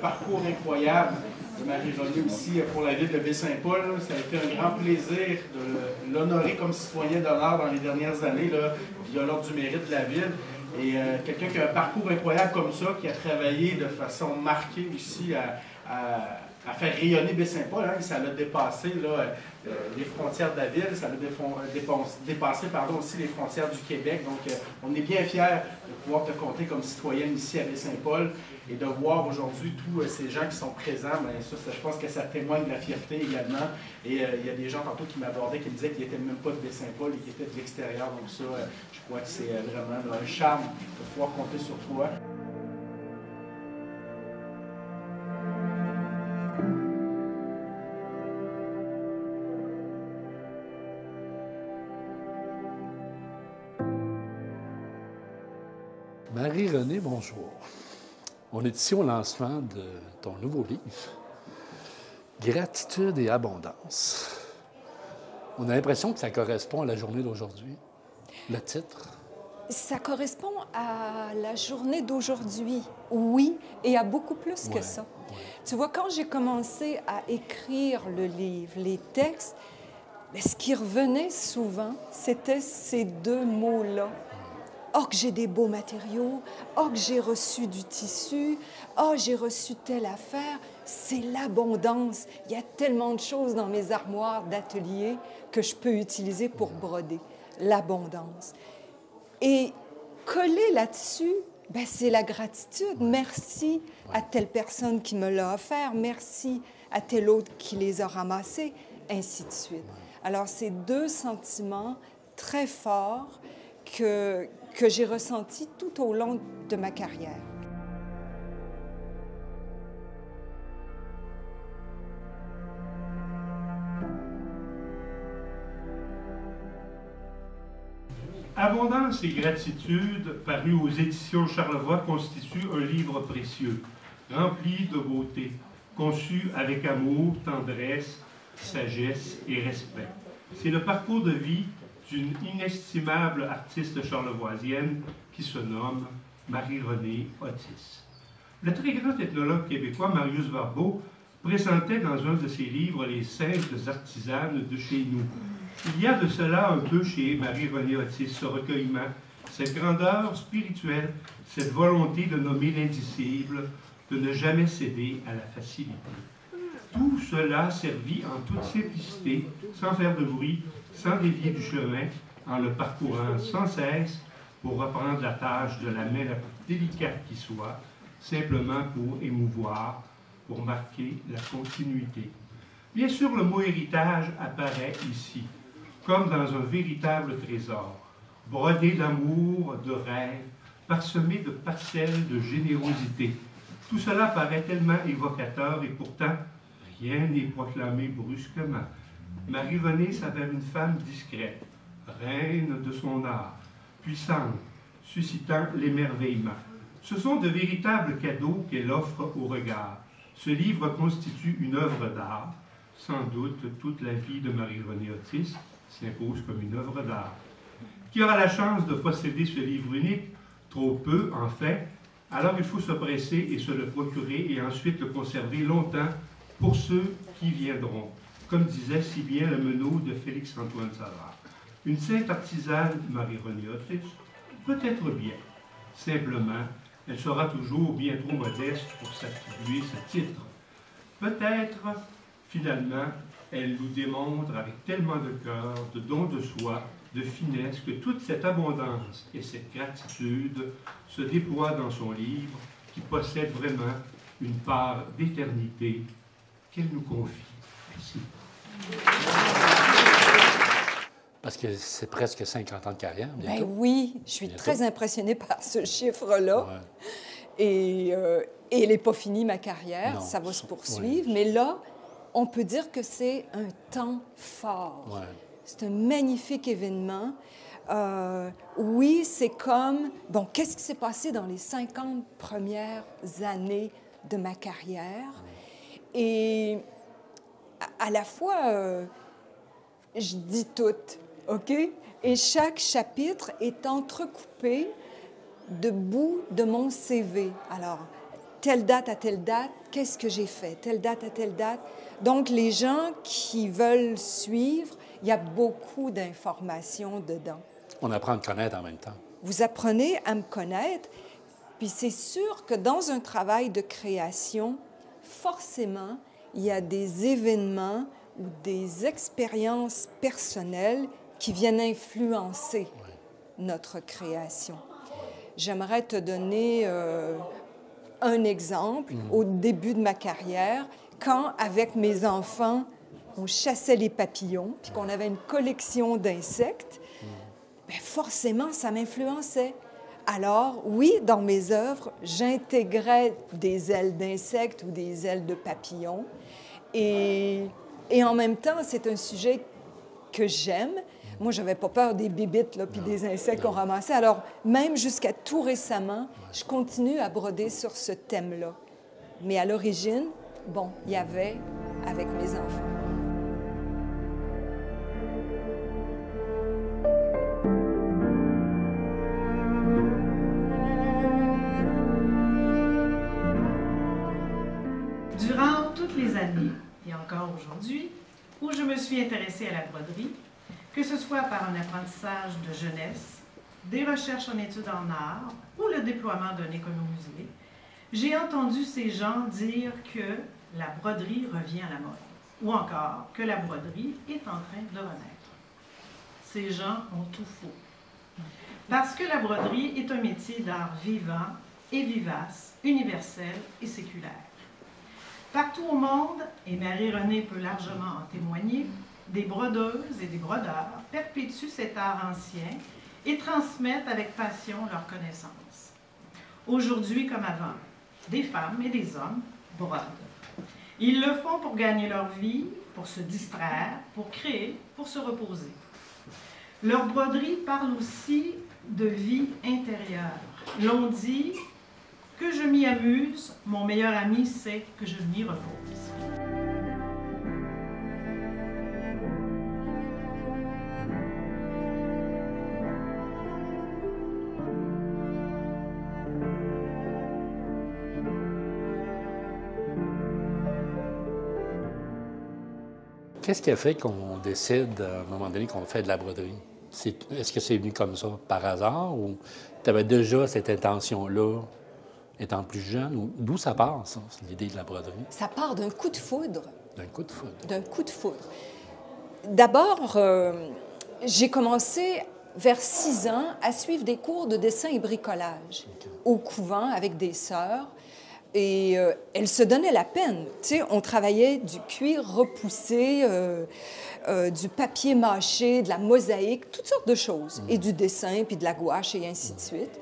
parcours incroyable de Marie-Renée aussi pour la ville de Baie-Saint-Paul. Ça a été un grand plaisir de l'honorer comme citoyen d'honneur dans les dernières années, là, via l'Ordre du mérite de la ville. Et quelqu'un qui a un parcours incroyable comme ça, qui a travaillé de façon marquée aussi à faire rayonner Baie-Saint-Paul. Hein, ça l'a dépassé là, les frontières de la ville, ça l'a dépassé aussi les frontières du Québec. Donc, on est bien fiers de pouvoir te compter comme citoyenne ici à Baie-Saint-Paul et de voir aujourd'hui tous ces gens qui sont présents. Bien, ça, je pense que ça témoigne de la fierté également. Et il y a des gens tantôt qui m'abordaient, qui me disaient qu'ils n'étaient même pas de Baie-Saint-Paul et qu'ils étaient de l'extérieur. Donc ça, je crois que c'est vraiment là, un charme de pouvoir compter sur toi. Marie-Renée, bonjour. On est ici au lancement de ton nouveau livre, Gratitude et abondance. On a l'impression que ça correspond à la journée d'aujourd'hui, le titre. Ça correspond à la journée d'aujourd'hui, oui, et à beaucoup plus que ça. Ouais. Tu vois, quand j'ai commencé à écrire le livre, les textes, bien, ce qui revenait souvent, c'était ces deux mots-là. Oh, que j'ai des beaux matériaux. Oh, que j'ai reçu du tissu. Oh, j'ai reçu telle affaire. C'est l'abondance. Il y a tellement de choses dans mes armoires d'atelier que je peux utiliser pour broder. L'abondance. Et coller là-dessus, ben, c'est la gratitude. Merci à telle personne qui me l'a offert. Merci à tel autre qui les a ramassés, ainsi de suite. Alors, c'est deux sentiments très forts que j'ai ressenti tout au long de ma carrière. Abondance et gratitude, paru aux éditions Charlevoix, constitue un livre précieux, rempli de beauté, conçu avec amour, tendresse, sagesse et respect. C'est le parcours de vie d'une inestimable artiste charlevoisienne qui se nomme Marie-Renée Otis. Le très grand ethnologue québécois Marius Barbeau présentait dans un de ses livres les simples artisanes de chez nous. Il y a de cela un peu chez Marie-Renée Otis, ce recueillement, cette grandeur spirituelle, cette volonté de nommer l'indicible, de ne jamais céder à la facilité. Tout cela servi en toute simplicité, sans faire de bruit, sans dévier du chemin, en le parcourant sans cesse pour reprendre la tâche de la main la plus délicate qui soit, simplement pour émouvoir, pour marquer la continuité. Bien sûr, le mot héritage apparaît ici, comme dans un véritable trésor, brodé d'amour, de rêves, parsemé de parcelles de générosité. Tout cela paraît tellement évocateur et pourtant, rien n'est proclamé brusquement. Marie-Renée s'avère une femme discrète, reine de son art, puissante, suscitant l'émerveillement. Ce sont de véritables cadeaux qu'elle offre au regard. Ce livre constitue une œuvre d'art. Sans doute, toute la vie de Marie-Renée Otis s'impose comme une œuvre d'art. Qui aura la chance de posséder ce livre unique? Trop peu, en fait. Alors il faut se presser et se le procurer et ensuite le conserver longtemps pour ceux qui viendront. Comme disait si bien le meneau de Félix-Antoine Savard. Une sainte artisane, Marie-Renée Otis, peut-être bien. Simplement, elle sera toujours bien trop modeste pour s'attribuer ce titre. Peut-être, finalement, elle nous démontre avec tellement de cœur, de don de soi, de finesse, que toute cette abondance et cette gratitude se déploient dans son livre, qui possède vraiment une part d'éternité qu'elle nous confie. Merci. Parce que c'est presque 50 ans de carrière, bientôt. Ben oui, je suis très impressionnée par ce chiffre-là. Ouais. Et elle n'est pas finie, ma carrière. Non, ça va se poursuivre. Ouais. Mais là, on peut dire que c'est un temps fort. Ouais. C'est un magnifique événement. Oui, c'est comme... Bon, qu'est-ce qui s'est passé dans les 50 premières années de ma carrière? Et à la fois, je dis tout, OK? Et chaque chapitre est entrecoupé de bouts de mon CV. Alors, telle date à telle date, qu'est-ce que j'ai fait, telle date à telle date. Donc, les gens qui veulent suivre, il y a beaucoup d'informations dedans. On apprend à te connaître en même temps. Vous apprenez à me connaître, puis c'est sûr que dans un travail de création, forcément, il y a des événements ou des expériences personnelles qui viennent influencer notre création. J'aimerais te donner un exemple. Au début de ma carrière, quand, avec mes enfants, on chassait les papillons, puis qu'on avait une collection d'insectes, bien, forcément, ça m'influençait. Alors, oui, dans mes œuvres, j'intégrais des ailes d'insectes ou des ailes de papillons. Et en même temps, c'est un sujet que j'aime. Moi, je n'avais pas peur des bébites là, puis des insectes qu'on ramassait. Alors, même jusqu'à tout récemment, je continue à broder sur ce thème-là. Mais à l'origine, bon, il y avait avec mes enfants. Durant toutes les années, et encore aujourd'hui, où je me suis intéressée à la broderie, que ce soit par un apprentissage de jeunesse, des recherches en études en art ou le déploiement d'un économusée, j'ai entendu ces gens dire que la broderie revient à la mode, ou encore que la broderie est en train de renaître. Ces gens ont tout faux. Parce que la broderie est un métier d'art vivant et vivace, universel et séculaire. Partout au monde, et Marie-Renée peut largement en témoigner, des brodeuses et des brodeurs perpétuent cet art ancien et transmettent avec passion leurs connaissances. Aujourd'hui comme avant, des femmes et des hommes brodent. Ils le font pour gagner leur vie, pour se distraire, pour créer, pour se reposer. Leur broderie parle aussi de vie intérieure. L'on dit que je m'y amuse, mon meilleur ami sait que je m'y repose. Qu'est-ce qui a fait qu'on décide, à un moment donné, qu'on fait de la broderie? Est-ce que c'est venu comme ça, par hasard, ou tu avais déjà cette intention-là, étant plus jeune? Ou d'où ça part, ça, l'idée de la broderie? Ça part d'un coup de foudre. D'un coup de foudre? D'un coup de foudre. D'abord, j'ai commencé vers 6 ans à suivre des cours de dessin et bricolage au couvent avec des sœurs. Et elles se donnaient la peine. Tu sais, on travaillait du cuir repoussé, du papier mâché, de la mosaïque, toutes sortes de choses. Et du dessin, puis de la gouache, et ainsi de suite.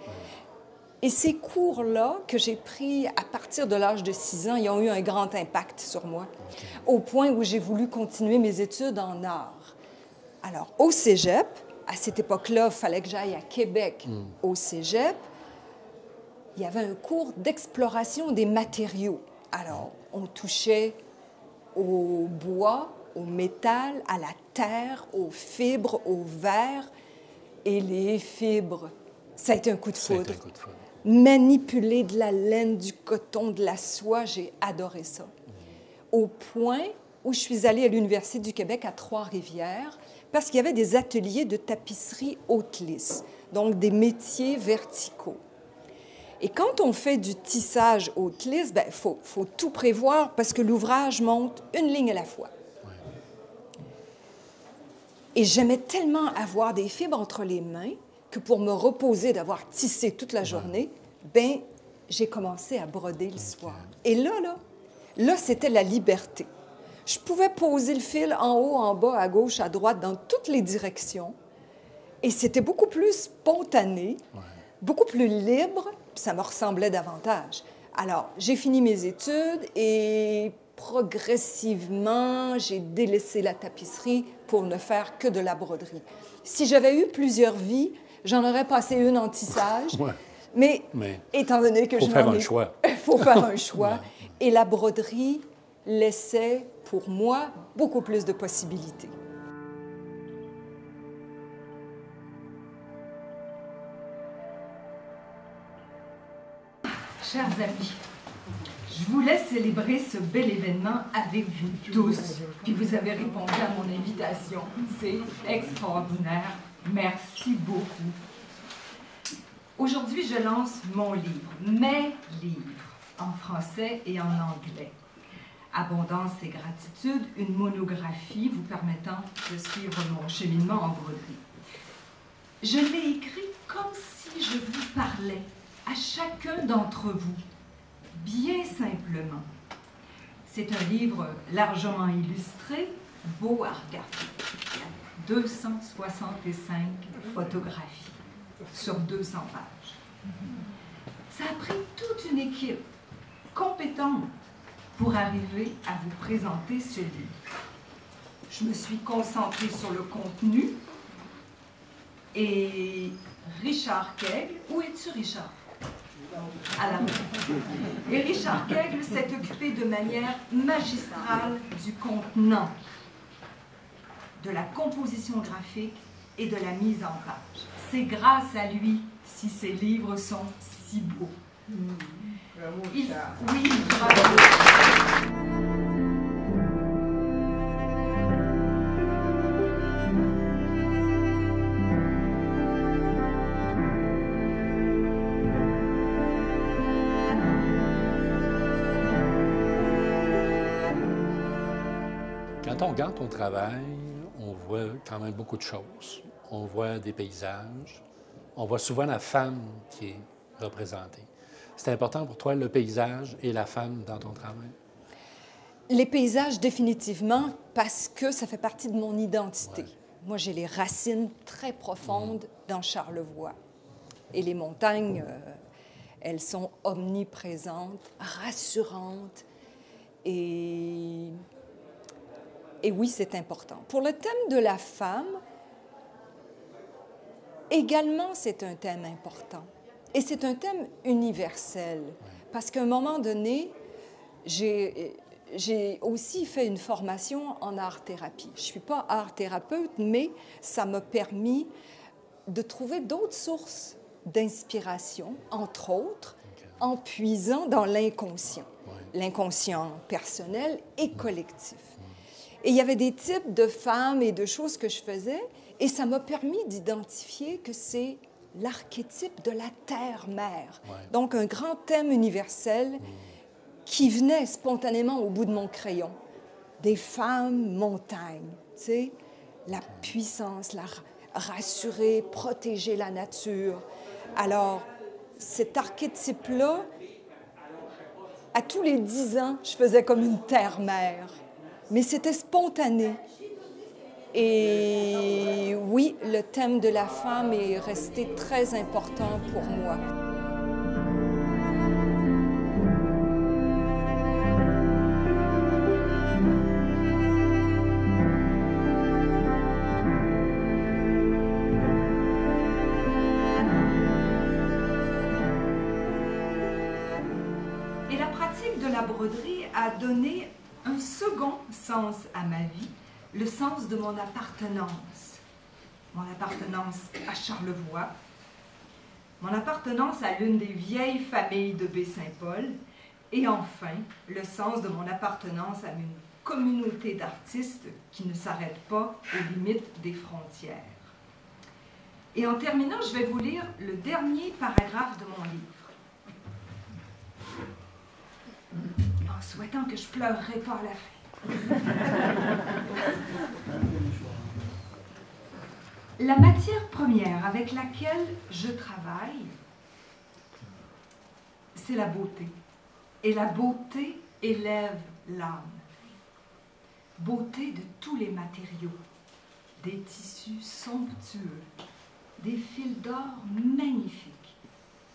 Et ces cours-là, que j'ai pris à partir de l'âge de 6 ans, ils ont eu un grand impact sur moi, au point où j'ai voulu continuer mes études en art. Alors, au cégep, à cette époque-là, il fallait que j'aille à Québec au cégep. Il y avait un cours d'exploration des matériaux. Alors, on touchait au bois, au métal, à la terre, aux fibres, au verre. Et les fibres, ça a été un coup de foudre. Manipuler de la laine, du coton, de la soie, j'ai adoré ça. Au point où je suis allée à l'Université du Québec à Trois-Rivières parce qu'il y avait des ateliers de tapisserie haute lisse, donc des métiers verticaux. Et quand on fait du tissage haute lisse, il faut tout prévoir parce que l'ouvrage monte une ligne à la fois. Ouais. Et j'aimais tellement avoir des fibres entre les mains que pour me reposer d'avoir tissé toute la journée, j'ai commencé à broder le soir. Et là, c'était la liberté. Je pouvais poser le fil en haut, en bas, à gauche, à droite, dans toutes les directions. Et c'était beaucoup plus spontané, beaucoup plus libre, puis ça me ressemblait davantage. Alors, j'ai fini mes études et progressivement, j'ai délaissé la tapisserie pour ne faire que de la broderie. Si j'avais eu plusieurs vies, j'en aurais passé une en tissage. Mais étant donné que je n'en ai... Faut faire un choix. Il faut faire un choix. Et la broderie laissait, pour moi, beaucoup plus de possibilités. Chers amis, Je voulais célébrer ce bel événement avec vous tous, puis vous avez répondu à mon invitation. C'est extraordinaire. Merci beaucoup. Aujourd'hui, je lance mon livre, mes livres, en français et en anglais. Abondance et gratitude, une monographie vous permettant de suivre mon cheminement en broderie. Je l'ai écrit comme si je vous parlais à chacun d'entre vous, bien simplement. C'est un livre largement illustré, beau à regarder. 265 photographies sur 200 pages. Ça a pris toute une équipe compétente pour arriver à vous présenter ce livre. Je me suis concentrée sur le contenu et Richard Kegel, où es-tu Richard? À la main. Et Richard Kegel s'est occupé de manière magistrale du contenant, de la composition graphique et de la mise en page. C'est grâce à lui si ces livres sont si beaux. Bravo, Oui, bravo. Quand on regarde ton travail, on voit quand même beaucoup de choses. On voit des paysages, on voit souvent la femme qui est représentée. C'est important pour toi, le paysage et la femme dans ton travail? Les paysages, définitivement, parce que ça fait partie de mon identité. Ouais. Moi, j'ai les racines très profondes dans Charlevoix. Et les montagnes, elles sont omniprésentes, rassurantes. Et oui, c'est important. Pour le thème de la femme, également, c'est un thème important. Et c'est un thème universel. Parce qu'à un moment donné, j'ai aussi fait une formation en art-thérapie. Je ne suis pas art-thérapeute, mais ça m'a permis de trouver d'autres sources d'inspiration, entre autres, en puisant dans l'inconscient. L'inconscient personnel et collectif. Et il y avait des types de femmes et de choses que je faisais, et ça m'a permis d'identifier que c'est l'archétype de la terre-mère. Ouais. Donc, un grand thème universel qui venait spontanément au bout de mon crayon. Des femmes montagnes, tu sais, la puissance, la rassurer, protéger la nature. Alors, cet archétype-là, à tous les 10 ans, je faisais comme une terre-mère. Mais c'était spontané. Et oui, le thème de la femme est resté très important pour moi. Et la pratique de la broderie a donné un second sens à ma vie, le sens de mon appartenance. Mon appartenance à Charlevoix, mon appartenance à l'une des vieilles familles de Baie-Saint-Paul, et enfin, le sens de mon appartenance à une communauté d'artistes qui ne s'arrête pas aux limites des frontières. Et en terminant, je vais vous lire le dernier paragraphe de mon livre. En souhaitant que je ne pleurerai pas à la fin. La matière première avec laquelle je travaille, c'est la beauté. Et la beauté élève l'âme. Beauté de tous les matériaux, des tissus somptueux, des fils d'or magnifiques,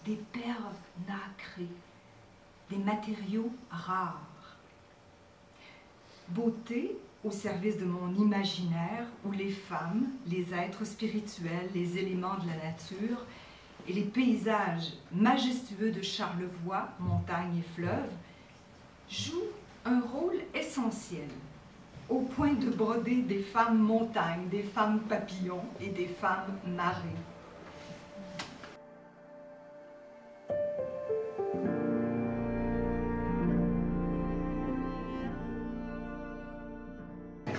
des perles nacrées, des matériaux rares. Beauté au service de mon imaginaire où les femmes, les êtres spirituels, les éléments de la nature et les paysages majestueux de Charlevoix, montagnes et fleuves, jouent un rôle essentiel au point de broder des femmes montagnes, des femmes papillons et des femmes marées.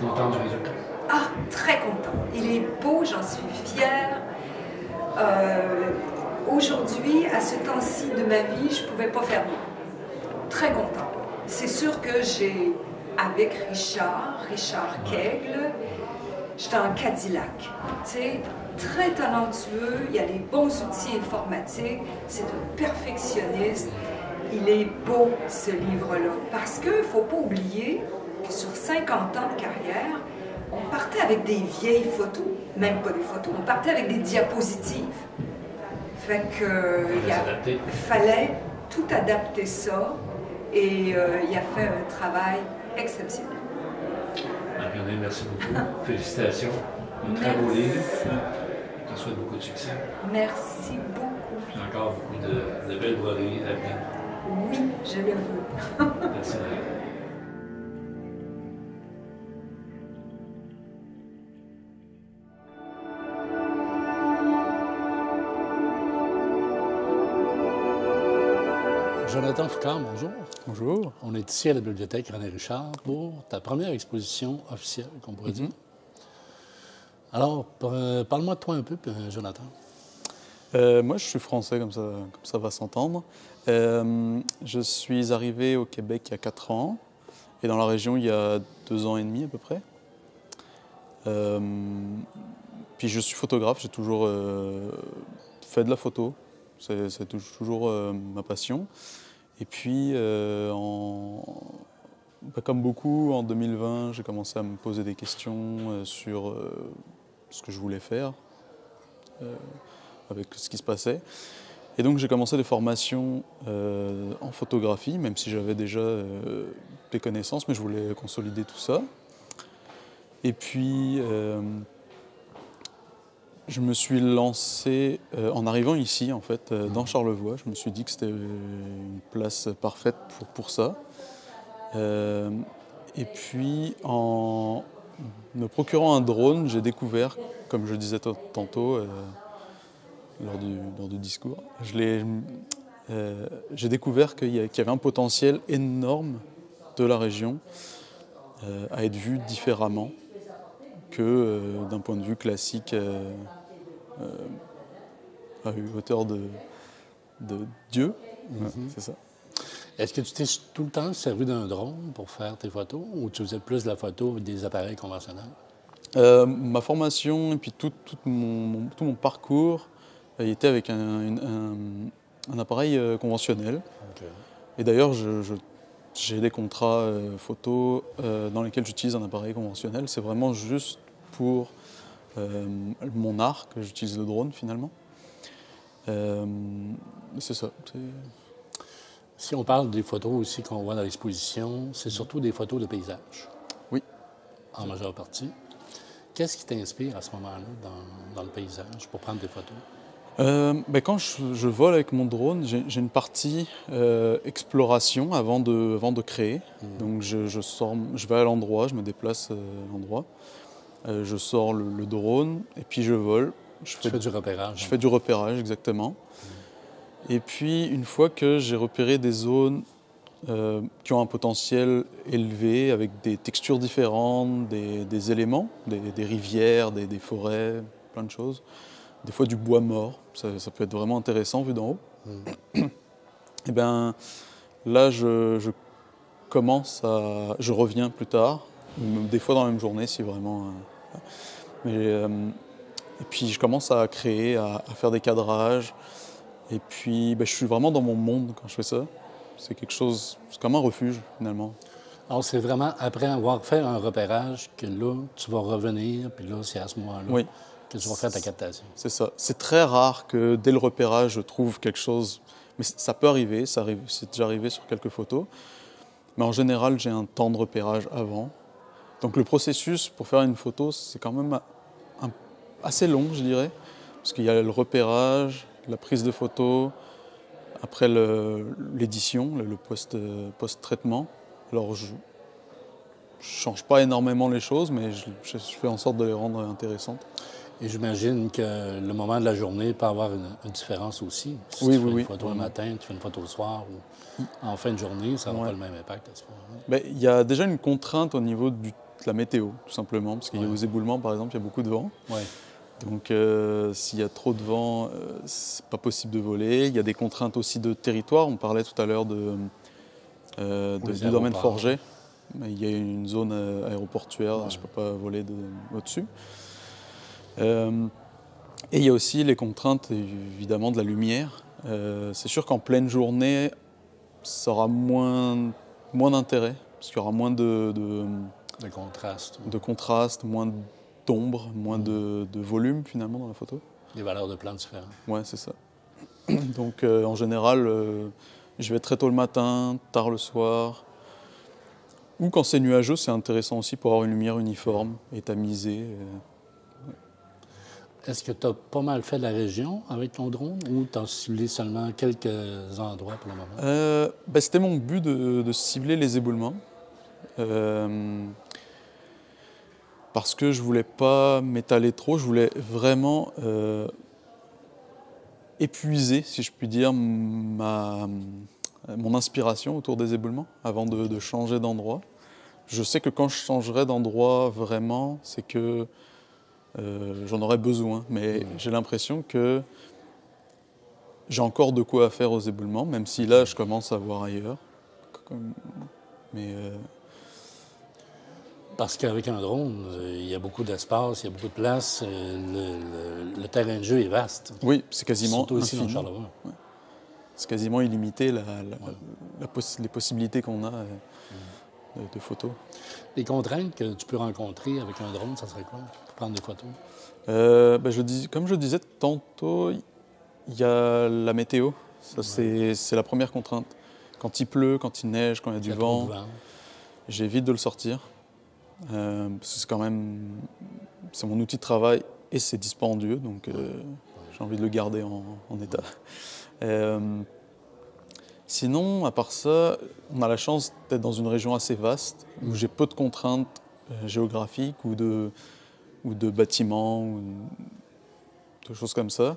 Content du résultat? Ah, très content. Il est beau, j'en suis fière. Aujourd'hui, à ce temps-ci de ma vie, je ne pouvais pas faire mieux. Très content. C'est sûr que j'ai, avec Richard Kegel, j'étais en Cadillac. Tu sais, très talentueux, il a les bons outils informatiques, c'est un perfectionniste. Il est beau, ce livre-là, parce qu'il ne faut pas oublier que sur 50 ans de carrière, on partait avec des vieilles photos, même pas des photos, on partait avec des diapositives. Fait que il fallait tout adapter ça et il a fait un travail exceptionnel. Marie-René, merci beaucoup. Félicitations. Un très beau livre. Je te souhaite beaucoup de succès. Merci beaucoup. Puis encore beaucoup de belles broderies à venir. Oui, je le veux. Merci, Marie. Jonathan Foucault, bonjour. Bonjour. On est ici à la bibliothèque René Richard pour ta première exposition officielle, qu'on pourrait dire. Alors, parle-moi de toi un peu, Jonathan. Moi, je suis français, comme ça va s'entendre. Je suis arrivé au Québec il y a 4 ans et dans la région il y a 2 ans et demi à peu près. Puis je suis photographe, j'ai toujours fait de la photo, c'est toujours ma passion. Et puis, comme beaucoup, en 2020, j'ai commencé à me poser des questions sur ce que je voulais faire avec ce qui se passait. Et donc j'ai commencé des formations en photographie, même si j'avais déjà des connaissances, mais je voulais consolider tout ça. Et puis je me suis lancé en arrivant ici, en fait, dans Charlevoix. Je me suis dit que c'était une place parfaite pour ça. Et puis en me procurant un drone, j'ai découvert, comme je disais tantôt, lors du discours, j'ai découvert qu'il y avait un potentiel énorme de la région à être vu différemment que d'un point de vue classique à hauteur de Dieu. Ouais, c'est ça. Est-ce que tu t'es tout le temps servi d'un drone pour faire tes photos ou tu faisais plus de la photo avec des appareils conventionnels? Ma formation et puis tout mon parcours il était avec un appareil conventionnel. Okay. Et d'ailleurs, j'ai des contrats photos dans lesquels j'utilise un appareil conventionnel. C'est vraiment juste pour mon art que j'utilise le drone finalement. C'est ça. Si on parle des photos aussi qu'on voit dans l'exposition, c'est surtout des photos de paysages. Oui. En majeure partie. Qu'est-ce qui t'inspire à ce moment-là dans le paysage pour prendre des photos? Quand je vole avec mon drone, j'ai une partie exploration avant de créer. Donc je vais à l'endroit, je me déplace à l'endroit, je sors le drone et puis je vole. Tu fais du repérage. Je fais du repérage, exactement. Et puis une fois que j'ai repéré des zones qui ont un potentiel élevé, avec des textures différentes, des éléments, des rivières, des forêts, plein de choses, des fois du bois mort, ça peut être vraiment intéressant vu d'en haut. Et bien là, je reviens plus tard, des fois dans la même journée si vraiment. Et puis je commence à créer, à faire des cadrages. Et puis je suis vraiment dans mon monde quand je fais ça. C'est quelque chose, c'est comme un refuge finalement. Alors c'est vraiment après avoir fait un repérage que là, tu vas revenir, puis là, c'est à ce moment-là que tu vas faire ta captation. C'est ça. C'est très rare que dès le repérage, je trouve quelque chose. Mais ça peut arriver, c'est déjà arrivé sur quelques photos. Mais en général, j'ai un temps de repérage avant. Donc le processus pour faire une photo, c'est quand même assez long, je dirais. Parce qu'il y a le repérage, la prise de photo, après l'édition, le post-traitement. Alors je ne change pas énormément les choses, mais je fais en sorte de les rendre intéressantes. Et j'imagine que le moment de la journée peut avoir une différence aussi. Si tu fais une photo le matin, tu fais une photo le soir, ou en fin de journée, ça n'aura pas le même impact à ce moment-là. Il y a déjà une contrainte au niveau la météo, tout simplement, parce qu'il y a aux éboulements, par exemple, il y a beaucoup de vent. Ouais. Donc, s'il y a trop de vent, c'est pas possible de voler. Il y a des contraintes aussi de territoire. On parlait tout à l'heure du domaine Forget. Il y a une zone aéroportuaire, je ne peux pas voler au-dessus. Et il y a aussi les contraintes, évidemment, de la lumière. C'est sûr qu'en pleine journée, ça aura moins d'intérêt, parce qu'il y aura moins de contraste, moins d'ombre, moins de volume, finalement, dans la photo. Des valeurs de plan différentes. Ouais, c'est ça. Donc, en général, je vais très tôt le matin, tard le soir. Ou quand c'est nuageux, c'est intéressant aussi pour avoir une lumière uniforme et tamisée. Est-ce que tu as pas mal fait de la région avec ton drone ou tu as ciblé seulement quelques endroits pour le moment? C'était mon but de cibler les éboulements. Parce que je ne voulais pas m'étaler trop, je voulais vraiment épuiser, si je puis dire, mon inspiration autour des éboulements avant de changer d'endroit. Je sais que quand je changerai d'endroit vraiment, c'est que j'en aurai besoin, mais j'ai l'impression que j'ai encore de quoi faire aux éboulements, même si là je commence à voir ailleurs. Mais parce qu'avec un drone, il y a beaucoup d'espace, il y a beaucoup de place, le terrain de jeu est vaste. Oui, c'est quasiment surtout ici infini. dans Charlevoix. Ouais. C'est quasiment illimité les possibilités qu'on a de photos. Les contraintes que tu peux rencontrer avec un drone, ça serait quoi pour prendre des photos? Comme je disais tantôt, il y a la météo. Ça, c'est la première contrainte. Quand il pleut, quand il neige, quand il y a du vent, j'évite de le sortir. Parce que c'est mon outil de travail et c'est dispendieux, donc j'ai envie de le garder en état. Sinon, à part ça, on a la chance d'être dans une région assez vaste, où j'ai peu de contraintes géographiques ou de bâtiments, ou de choses comme ça.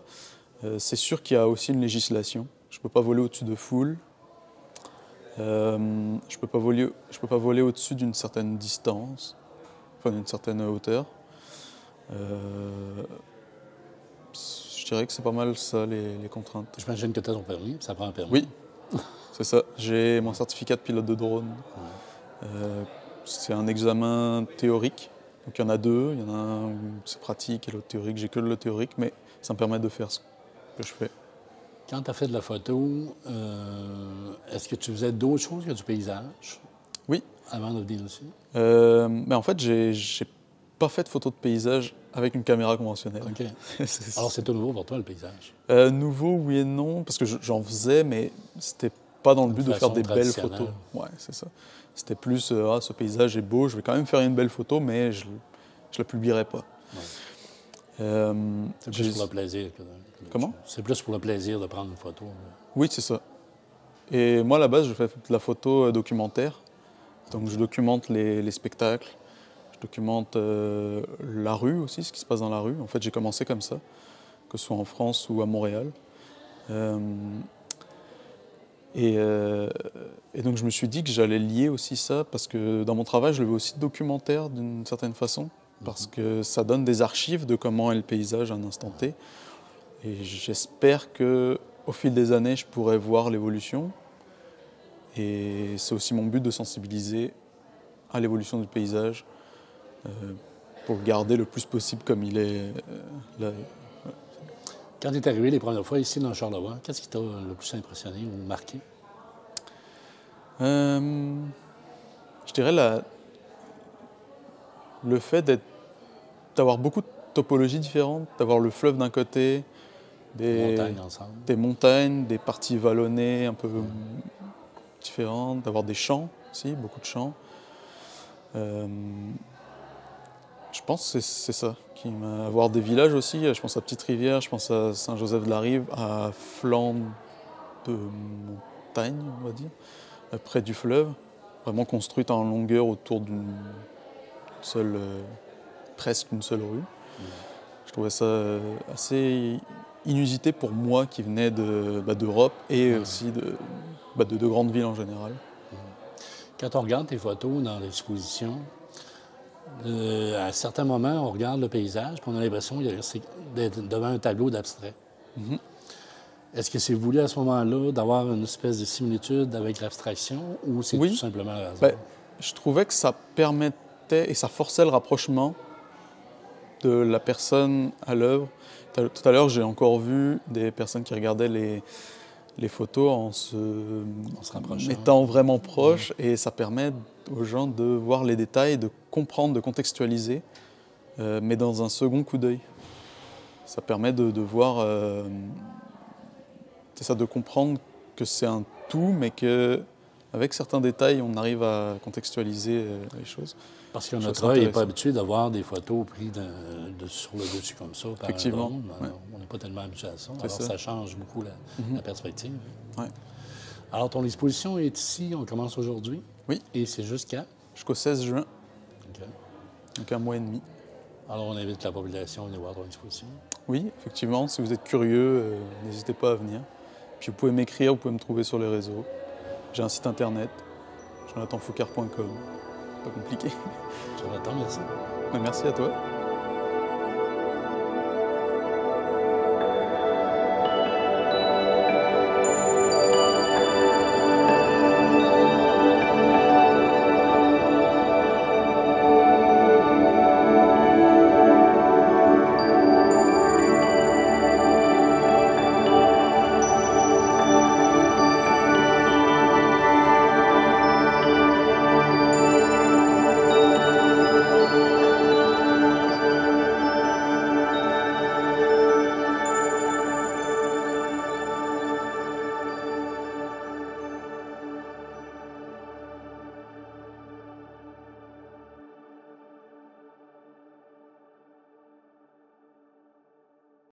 C'est sûr qu'il y a aussi une législation. Je ne peux pas voler au-dessus de foules. Je ne peux pas voler au-dessus d'une certaine distance, enfin d'une certaine hauteur. Je dirais que c'est pas mal ça, les contraintes. J'imagine que tu as ton permis, ça prend un permis. Oui, c'est ça. J'ai mon certificat de pilote de drone. C'est un examen théorique. Donc il y en a deux. Il y en a un où c'est pratique et l'autre théorique. J'ai que le théorique, mais ça me permet de faire ce que je fais. Quand tu as fait de la photo, est-ce que tu faisais d'autres choses que du paysage? Oui. Avant de venir ici? Mais en fait, j'ai pas fait de photos de paysage avec une caméra conventionnelle. OK. Alors, c'est tout nouveau pour toi, le paysage? Nouveau, oui et non, parce que j'en faisais, mais c'était pas dans le but de faire des belles photos. Ouais, c'est ça. C'était plus, ce paysage est beau, je vais quand même faire une belle photo, mais je la publierai pas. Ouais. C'est plus pour le plaisir. Comment? C'est plus pour le plaisir de prendre une photo. Oui, c'est ça. Et moi, à la base, je fais de la photo documentaire. Donc, je documente les spectacles. Je documente la rue aussi, ce qui se passe dans la rue. En fait, j'ai commencé comme ça, que ce soit en France ou à Montréal. Et donc, je me suis dit que j'allais lier aussi ça, parce que dans mon travail, je le veux aussi documentaire d'une certaine façon, parce que ça donne des archives de comment est le paysage à un instant T. Et j'espère qu'au fil des années, je pourrai voir l'évolution. Et c'est aussi mon but de sensibiliser à l'évolution du paysage pour le garder le plus possible comme il est là. Quand tu es arrivé les premières fois ici dans Charlevoix, qu'est-ce qui t'a le plus impressionné ou marqué? Je dirais le fait d'avoir beaucoup de topologies différentes, d'avoir le fleuve d'un côté, des montagnes, des parties vallonnées un peu différentes, d'avoir des champs aussi, beaucoup de champs. Je pense que c'est ça qui m'a... Avoir des villages aussi, je pense à Petite-Rivière, je pense à Saint-Joseph-de-la-Rive, à flanc de montagne, on va dire, près du fleuve, vraiment construite en longueur autour d'une seule, presque une seule rue. Je trouvais ça assez inusité pour moi qui venais d'Europe et aussi de grandes villes en général. Quand on regarde tes photos dans l'exposition, À certains moments, on regarde le paysage, puis on a l'impression d'être devant un tableau d'abstrait. Est-ce que c'est voulu à ce moment-là d'avoir une espèce de similitude avec l'abstraction ou c'est tout simplement un hasard? Ben, je trouvais que ça permettait et ça forçait le rapprochement de la personne à l'œuvre. Tout à l'heure, j'ai encore vu des personnes qui regardaient les photos en se mettant vraiment proches et ça permet aux gens de voir les détails, de comprendre, de contextualiser, mais dans un second coup d'œil. Ça permet de voir, c'est ça, de comprendre que c'est un tout, mais qu'avec certains détails, on arrive à contextualiser les choses. Parce que notre œil n'est pas habitué de voir des photos prises sur le dessus comme ça. Effectivement. On n'est pas tellement habitué à ça. Alors ça change beaucoup la perspective. Ouais. Alors, ton exposition est ici, on commence aujourd'hui. Oui. Et c'est jusqu'à? Jusqu'au 16 juin. OK. Donc 1 mois et demi. Alors, on invite la population à venir voir ton exposition. Oui, effectivement. Si vous êtes curieux, n'hésitez pas à venir. Puis vous pouvez m'écrire, vous pouvez me trouver sur les réseaux. J'ai un site internet, jonathanfoucard.com. Pas compliqué. Jonathan, merci. Merci à toi.